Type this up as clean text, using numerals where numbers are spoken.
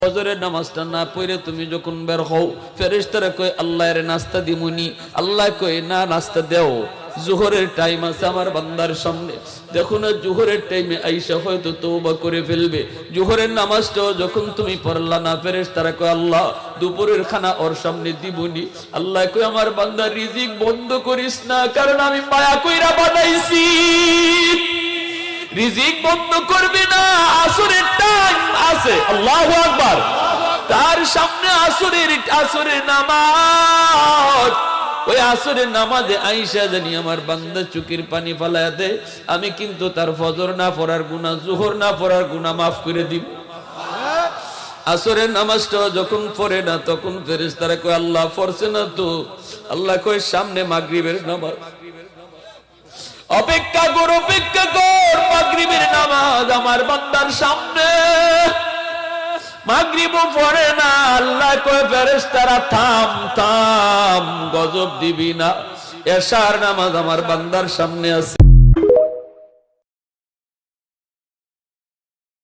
ফজরের নামাজটা না পড়ে তুমি যখন বের হও, ফেরেশতারা কয় আল্লাহর নাস্তা দিমুনি, আল্লাহ কয় না নাস্তা দেও, জোহরের টাইম আছে আমার বান্দার সামনে। দেখো না জোহরের টাইমে আইসা হয়তো তওবা করে ফেলবে। জোহরের নামাজটাও যখন তুমি পড়লা না, ফেরেশতারা কয় আল্লাহ দুপুরের খানা ওর সামনে দিবনি। আল্লাহ কয় আমার বান্দা রিজিক বন্ধ করিস না, কারণ আমি মায়া কইরা বানাইছি। রিজিক বন্ধ করবে না, আসরের টাইম আছে, আল্লাহু আকবার, তার সামনে আসরের নামাজ। ওই আসরের নামাজে আইসা জানি আমার বান্দা চোখের পানি ফালায়া দেয়, আমি কিন্তু তার ফজর না পড়ার গুনাহ, যোহর না পড়ার গুনাহ মাফ করে দিব। আসরের নামাজটা যখন পড়ে না, তখন ফেরেশতারা কয় আল্লাহ পড়ছে না তো। আল্লাহ কয় সামনে মাগরিবের নামাজ, অপেক্ষা কর মাগরিবের নামাজ আমার বান্দার সামনে। মাগরিবও পড়ে না, আল্লাহ কয় ফেরেশতারা থাম, গজব দিবি না, এশার নামাজ আমার বান্দার সামনে আছে।